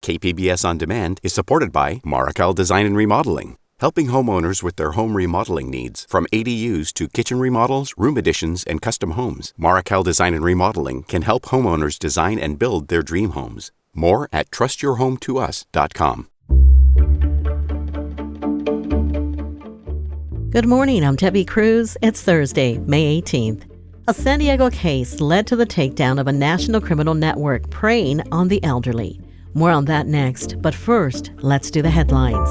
KPBS On Demand is supported by Markel Design and Remodeling, helping homeowners with their home remodeling needs. From ADUs to kitchen remodels, room additions, and custom homes, Markel Design and Remodeling can help homeowners design and build their dream homes. More at trustyourhometous.com. Good morning, I'm Debbie Cruz. It's Thursday, May 18th. A San Diego case led to the takedown of a national criminal network preying on the elderly. More on that next, but first, let's do the headlines.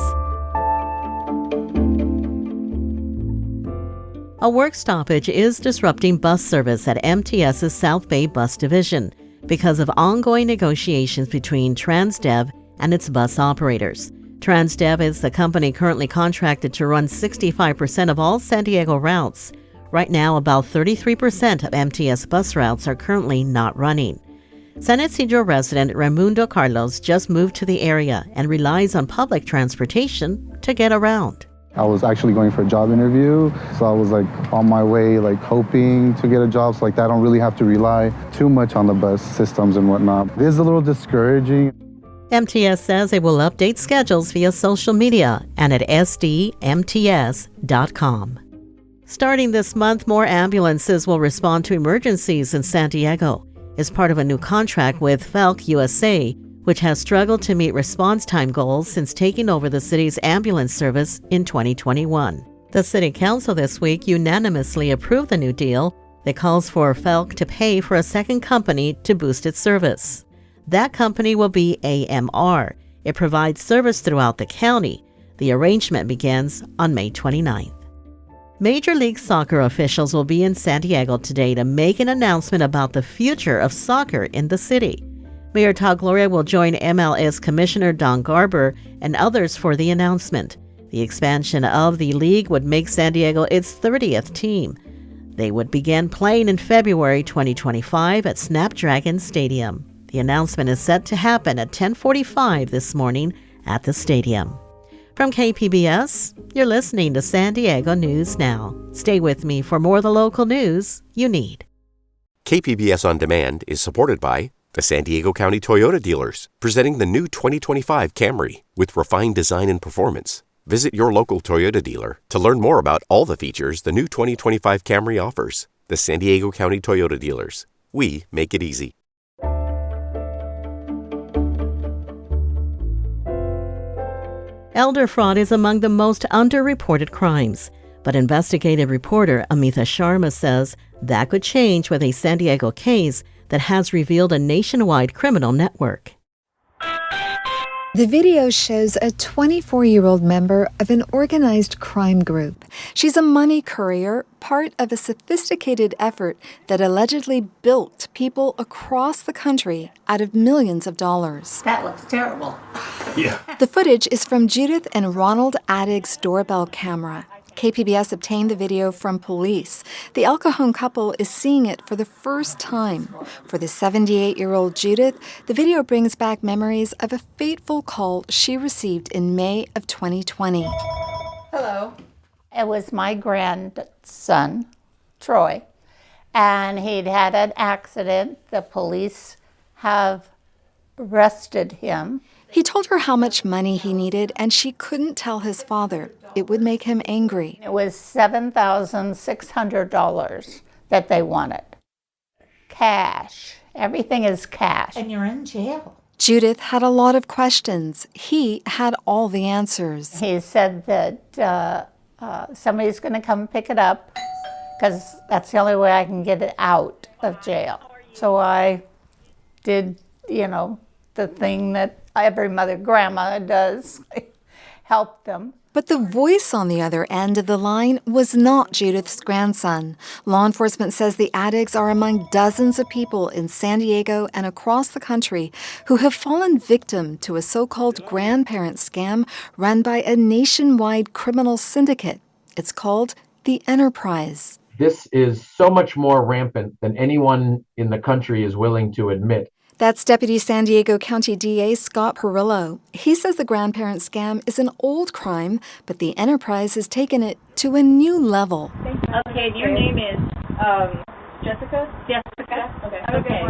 A work stoppage is disrupting bus service at MTS's South Bay Bus Division because of ongoing negotiations between Transdev and its bus operators. Transdev is the company currently contracted to run 65% of all San Diego routes. Right now, about 33% of MTS bus routes are currently not running. San Isidro resident Raimundo Carlos just moved to the area and relies on public transportation to get around. I was actually going for a job interview, so I was on my way, hoping to get a job so I don't really have to rely too much on the bus systems and whatnot. It is a little discouraging. MTS says it will update schedules via social media and at sdmts.com. Starting this month, more ambulances will respond to emergencies in San Diego as part of a new contract with Felk USA, which has struggled to meet response time goals since taking over the city's ambulance service in 2021. The City Council this week unanimously approved the new deal that calls for Felk to pay for a second company to boost its service. That company will be AMR. It provides service throughout the county. The arrangement begins on May 29th. Major League Soccer officials will be in San Diego today to make an announcement about the future of soccer in the city. Mayor Todd Gloria will join MLS Commissioner Don Garber and others for the announcement. The expansion of the league would make San Diego its 30th team. They would begin playing in February 2025 at Snapdragon Stadium. The announcement is set to happen at 10:45 this morning at the stadium. From KPBS, you're listening to San Diego News Now. Stay with me for more of the local news you need. KPBS On Demand is supported by the San Diego County Toyota dealers, presenting the new 2025 Camry with refined design and performance. Visit your local Toyota dealer to learn more about all the features the new 2025 Camry offers. The San Diego County Toyota dealers. We make it easy. Elder fraud is among the most underreported crimes, but investigative reporter Amitha Sharma says that could change with a San Diego case that has revealed a nationwide criminal network. The video shows a 24-year-old member of an organized crime group. She's a money courier, part of a sophisticated effort that allegedly bilked people across the country out of millions of dollars. That looks terrible. Yeah. The footage is from Judith and Ronald Adig's doorbell camera. KPBS obtained the video from police. The El Cajon couple is seeing it for the first time. For the 78-year-old Judith, the video brings back memories of a fateful call she received in May of 2020. Hello. It was my grandson, Troy, and he'd had an accident. The police have arrested him. He told her how much money he needed, and she couldn't tell his father. It would make him angry. It was $7,600 that they wanted. Cash. Everything is cash. And you're in jail. Judith had a lot of questions. He had all the answers. He said that somebody's going to come pick it up because that's the only way I can get it out of jail. So I did, the thing that every mother grandma does, help them. But the voice on the other end of the line was not Judith's grandson. Law enforcement says the Adigs are among dozens of people in San Diego and across the country who have fallen victim to a so-called grandparent scam run by a nationwide criminal syndicate. It's called the Enterprise. This is so much more rampant than anyone in the country is willing to admit. That's Deputy San Diego County DA Scott Perillo. He says the grandparent scam is an old crime, but the Enterprise has taken it to a new level. Okay, and your name is Jessica? Jessica. Okay.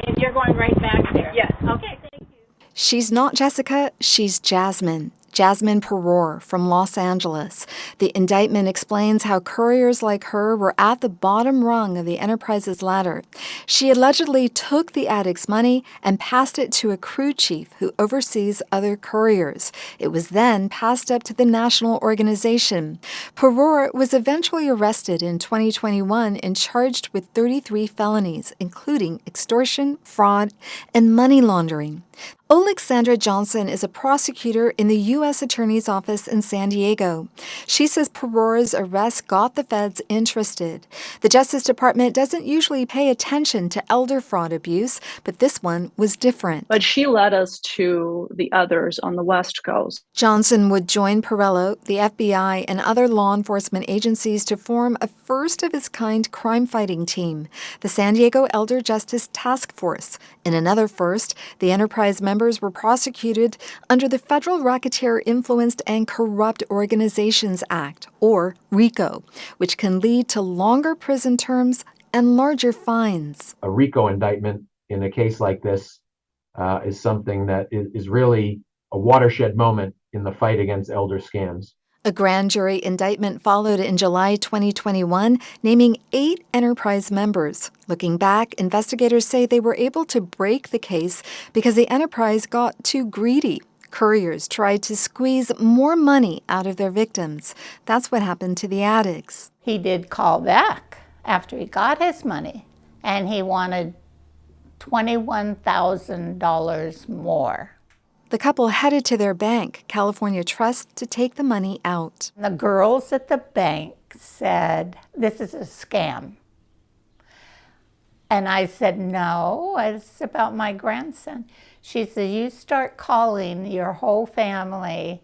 And you're going right back there? Yes. Okay, thank you. She's not Jessica, she's Jasmine. Jasmine Peror from Los Angeles. The indictment explains how couriers like her were at the bottom rung of the enterprise's ladder. She allegedly took the addict's money and passed it to a crew chief who oversees other couriers. It was then passed up to the national organization. Peror was eventually arrested in 2021 and charged with 33 felonies, including extortion, fraud, and money laundering. Alexandra Johnson is a prosecutor in the U.S. Attorney's Office in San Diego. She says Peror's arrest got the feds interested. The Justice Department doesn't usually pay attention to elder fraud abuse, but this one was different. But she led us to the others on the West Coast. Johnson would join Perello, the FBI, and other law enforcement agencies to form a first-of-its-kind crime-fighting team, the San Diego Elder Justice Task Force. In another first, the enterprise members were prosecuted under the Federal Racketeer Influenced and Corrupt Organizations Act, or RICO, which can lead to longer prison terms and larger fines. A RICO indictment in a case like this is something that is really a watershed moment in the fight against elder scams. A grand jury indictment followed in July 2021, naming 8 enterprise members. Looking back, investigators say they were able to break the case because the enterprise got too greedy. Couriers tried to squeeze more money out of their victims. That's what happened to the addicts. He did call back after he got his money, and he wanted $21,000 more. The couple headed to their bank, California Trust, to take the money out. The girls at the bank said, "This is a scam." And I said, "No, it's about my grandson." She said, "You start calling your whole family,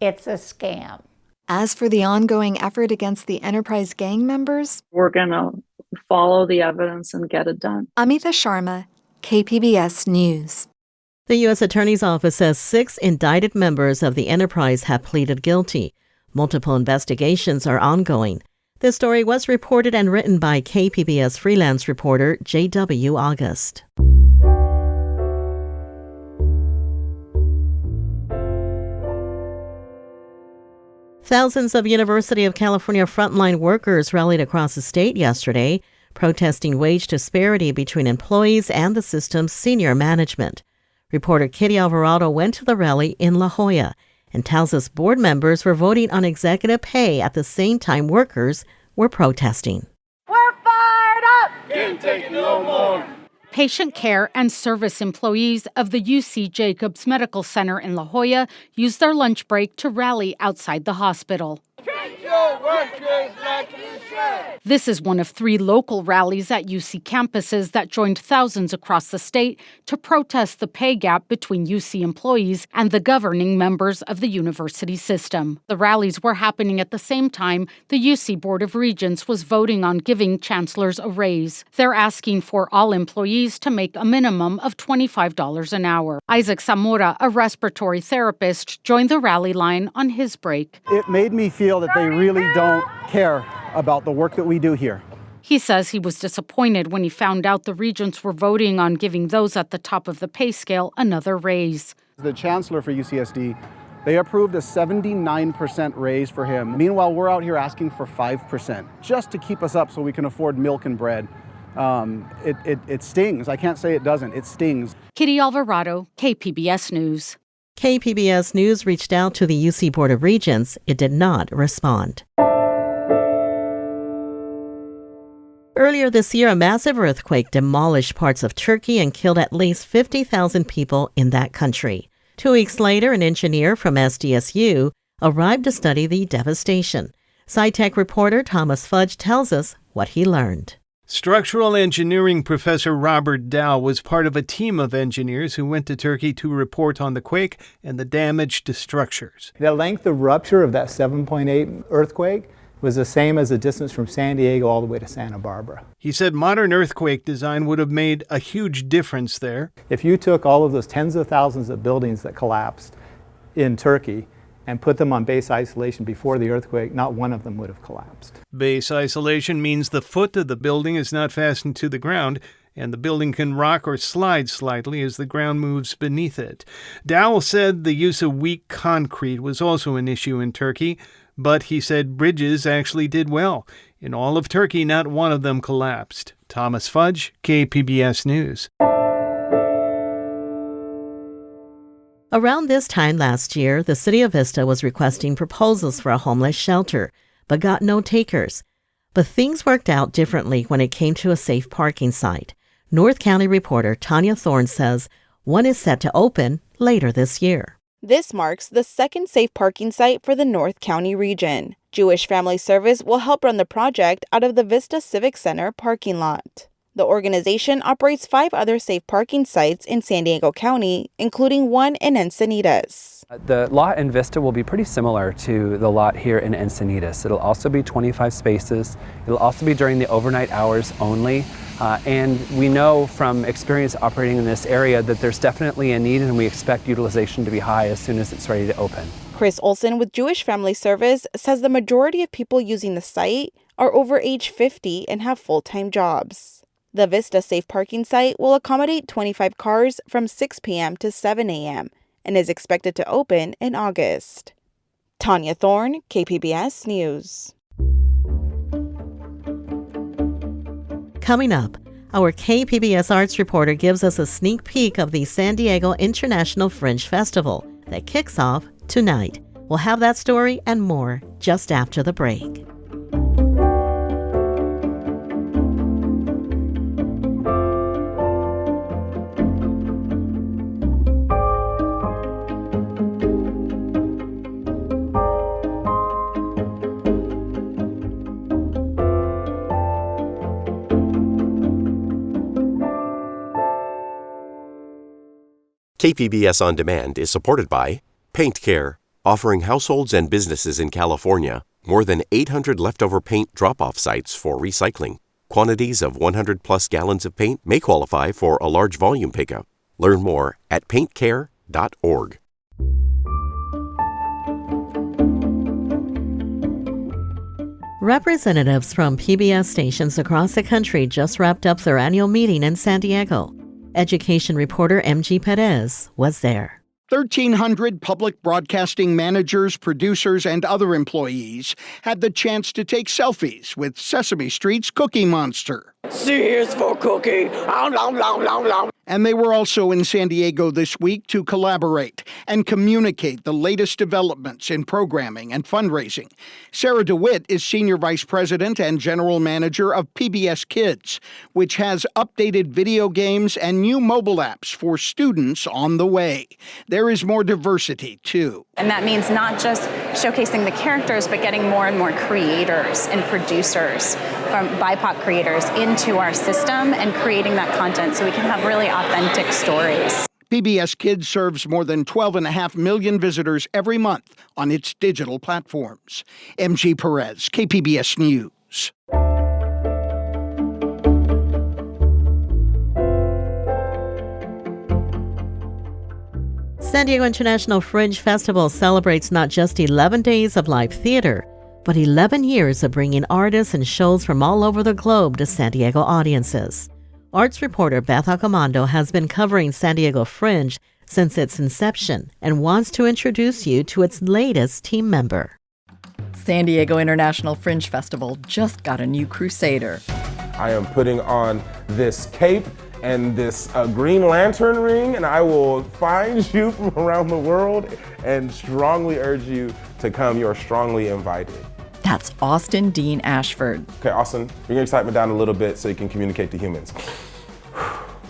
it's a scam." As for the ongoing effort against the enterprise gang members, We're going to follow the evidence and get it done. Amita Sharma, KPBS News. The U.S. Attorney's Office says 6 indicted members of the enterprise have pleaded guilty. Multiple investigations are ongoing. This story was reported and written by KPBS freelance reporter J.W. August. Thousands of University of California frontline workers rallied across the state yesterday, protesting wage disparity between employees and the system's senior management. Reporter Kitty Alvarado went to the rally in La Jolla and tells us board members were voting on executive pay at the same time workers were protesting. We're fired up! Can't take no more. Patient care and service employees of the UC Jacobs Medical Center in La Jolla used their lunch break to rally outside the hospital. Treat your workers like you should. This is one of 3 local rallies at UC campuses that joined thousands across the state to protest the pay gap between UC employees and the governing members of the university system. The rallies were happening at the same time the UC Board of Regents was voting on giving chancellors a raise. They're asking for all employees to make a minimum of $25 an hour. Isaac Zamora, a respiratory therapist, joined the rally line on his break. It made me feel that they really don't care about the work that we do here. He says he was disappointed when he found out the regents were voting on giving those at the top of the pay scale another raise. The chancellor for UCSD, they approved a 79% raise for him. Meanwhile, we're out here asking for 5% just to keep us up so we can afford milk and bread. It stings. I can't say it doesn't. It stings. Kitty Alvarado, KPBS News. KPBS News reached out to the UC Board of Regents. It did not respond. Earlier this year, a massive earthquake demolished parts of Turkey and killed at least 50,000 people in that country. 2 weeks later, an engineer from SDSU arrived to study the devastation. SciTech reporter Thomas Fudge tells us what he learned. Structural engineering professor Robert Dow was part of a team of engineers who went to Turkey to report on the quake and the damage to structures. The length of rupture of that 7.8 earthquake was the same as the distance from San Diego all the way to Santa Barbara. He said modern earthquake design would have made a huge difference there. If you took all of those tens of thousands of buildings that collapsed in Turkey and put them on base isolation before the earthquake, not one of them would have collapsed. Base isolation means the foot of the building is not fastened to the ground. and the building can rock or slide slightly as the ground moves beneath it. Dowell said the use of weak concrete was also an issue in Turkey, but he said bridges actually did well. In all of Turkey, not one of them collapsed. Thomas Fudge, KPBS News. Around this time last year, the city of Vista was requesting proposals for a homeless shelter, but got no takers. But things worked out differently when it came to a safe parking site. North County reporter Tanya Thorne says one is set to open later this year. This marks the second safe parking site for the North County region. Jewish Family Service will help run the project out of the Vista Civic Center parking lot. The organization operates 5 other safe parking sites in San Diego County, including one in Encinitas. The lot in Vista will be pretty similar to the lot here in Encinitas. It'll also be 25 spaces. It'll also be during the overnight hours only. And we know from experience operating in this area that there's definitely a need, and we expect utilization to be high as soon as it's ready to open. Chris Olson with Jewish Family Service says the majority of people using the site are over age 50 and have full-time jobs. The Vista Safe Parking site will accommodate 25 cars from 6 p.m. to 7 a.m. and is expected to open in August. Tanya Thorne, KPBS News. Coming up, our KPBS Arts reporter gives us a sneak peek of the San Diego International Fringe Festival that kicks off tonight. We'll have that story and more just after the break. KPBS On Demand is supported by Paint Care, offering households and businesses in California more than 800 leftover paint drop-off sites for recycling. Quantities of 100-plus gallons of paint may qualify for a large volume pickup. Learn more at paintcare.org. Representatives from PBS stations across the country just wrapped up their annual meeting in San Diego. Education reporter MG Perez was there. 1,300 public broadcasting managers, producers, and other employees had the chance to take selfies with Sesame Street's Cookie Monster. C is for cookie. And they were also in San Diego this week to collaborate and communicate the latest developments in programming and fundraising. Sarah DeWitt is Senior Vice President and General Manager of PBS Kids, which has updated video games and new mobile apps for students on the way. There is more diversity, too. And that means not just showcasing the characters, but getting more and more creators and producers from BIPOC creators into our system and creating that content so we can have really authentic stories. PBS Kids serves more than 12.5 million visitors every month on its digital platforms. MG Perez, KPBS News. San Diego International Fringe Festival celebrates not just 11 days of live theater, but 11 years of bringing artists and shows from all over the globe to San Diego audiences. Arts reporter Beth Accomando has been covering San Diego Fringe since its inception and wants to introduce you to its latest team member. San Diego International Fringe Festival just got a new crusader. I am putting on this cape and this Green Lantern ring, and I will find you from around the world and strongly urge you to come. You are strongly invited. That's Austin Dean Ashford. Okay, Austin, bring your excitement down a little bit so you can communicate to humans.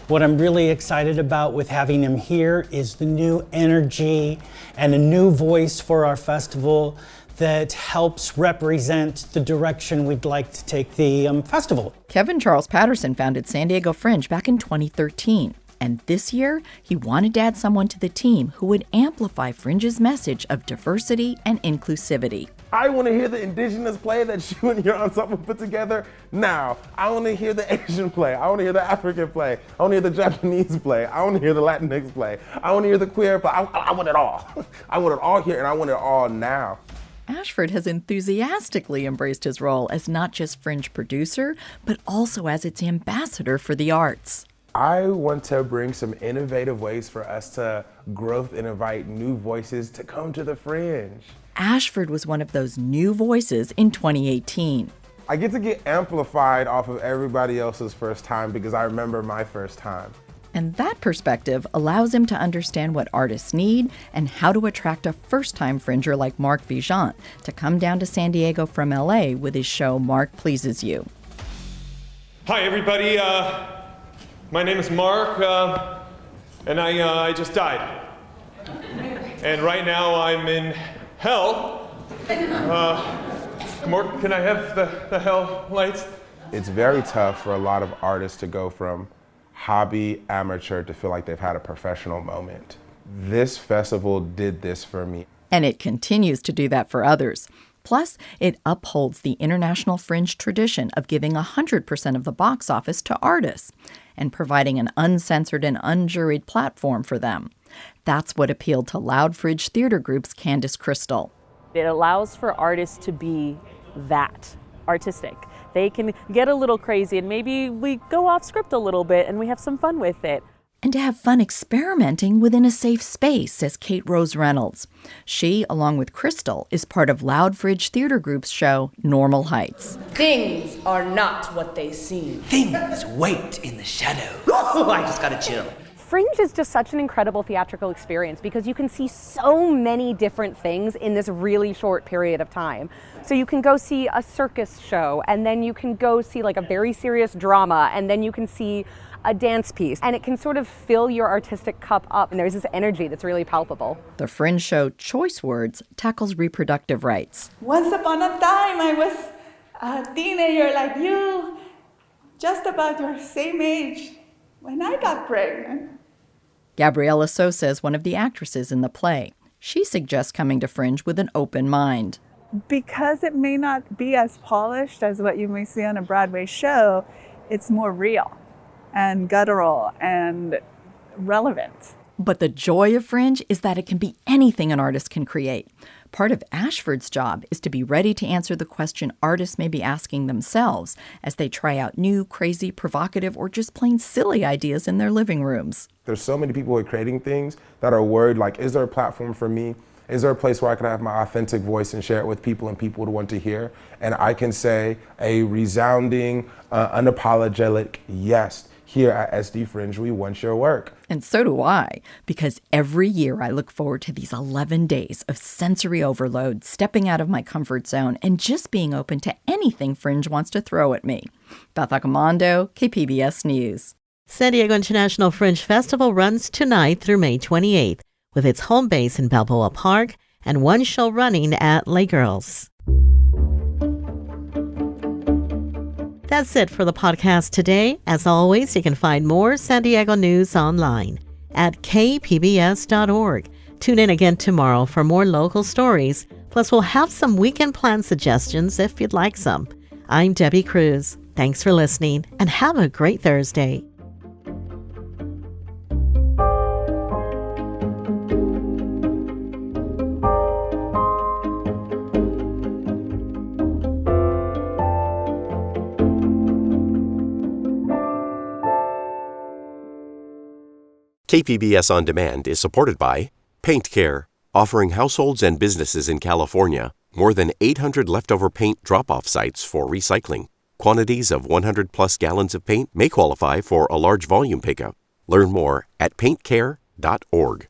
What I'm really excited about with having him here is the new energy and a new voice for our festival that helps represent the direction we'd like to take the festival. Kevin Charles Patterson founded San Diego Fringe back in 2013. And this year, he wanted to add someone to the team who would amplify Fringe's message of diversity and inclusivity. I want to hear the indigenous play that you and your ensemble put together now. I want to hear the Asian play. I want to hear the African play. I want to hear the Japanese play. I want to hear the Latinx play. I want to hear the queer play. I want it all. I want it all here, and I want it all now. Ashford has enthusiastically embraced his role as not just Fringe producer, but also as its ambassador for the arts. I want to bring some innovative ways for us to growth and invite new voices to come to the Fringe. Ashford was one of those new voices in 2018. I get to get amplified off of everybody else's first time because I remember my first time. And that perspective allows him to understand what artists need and how to attract a first-time Fringer like Mark Vigent to come down to San Diego from LA with his show Mark Pleases You. Hi everybody, my name is Mark, and I just died. And right now I'm in hell. Mark, can I have the hell lights? It's very tough for a lot of artists to go from hobby, amateur, to feel like they've had a professional moment. This festival did this for me. And it continues to do that for others. Plus, it upholds the international Fringe tradition of giving 100% of the box office to artists and providing an uncensored and unjuried platform for them. That's what appealed to Loud Fringe Theater Group's Candace Crystal. It allows for artists to be that, artistic. They can get a little crazy and maybe we go off script a little bit and we have some fun with it. And to have fun experimenting within a safe space, says Kate Rose Reynolds. She, along with Crystal, is part of Loud Fringe Theater Group's show Normal Heights. Things are not what they seem. Things wait in the shadows. Oh, I just gotta chill. Fringe is just such an incredible theatrical experience because you can see so many different things in this really short period of time. So you can go see a circus show, and then you can go see like a very serious drama, and then you can see a dance piece, and it can sort of fill your artistic cup up, and there's this energy that's really palpable. The Fringe show Choice Words tackles reproductive rights. Once upon a time, I was a teenager like you, just about your same age, when I got pregnant. Gabriela Sosa is one of the actresses in the play. She suggests coming to Fringe with an open mind. Because it may not be as polished as what you may see on a Broadway show, it's more real and guttural and relevant. But the joy of Fringe is that it can be anything an artist can create. Part of Ashford's job is to be ready to answer the question artists may be asking themselves as they try out new, crazy, provocative, or just plain silly ideas in their living rooms. There's so many people who are creating things that are worried, like, is there a platform for me? Is there a place where I can have my authentic voice and share it with people and people to want to hear? And I can say a resounding, unapologetic yes. Here at SD Fringe, we want your work. And so do I, because every year I look forward to these 11 days of sensory overload, stepping out of my comfort zone, and just being open to anything Fringe wants to throw at me. Beth Accomando, KPBS News. San Diego International Fringe Festival runs tonight through May 28th, with its home base in Balboa Park and one show running at Les Girls. That's it for the podcast today. As always, you can find more San Diego news online at kpbs.org. Tune in again tomorrow for more local stories. Plus, we'll have some weekend plan suggestions if you'd like some. I'm Debbie Cruz. Thanks for listening and have a great Thursday. KPBS On Demand is supported by Paint Care, offering households and businesses in California more than 800 leftover paint drop-off sites for recycling. Quantities of 100-plus gallons of paint may qualify for a large volume pickup. Learn more at paintcare.org.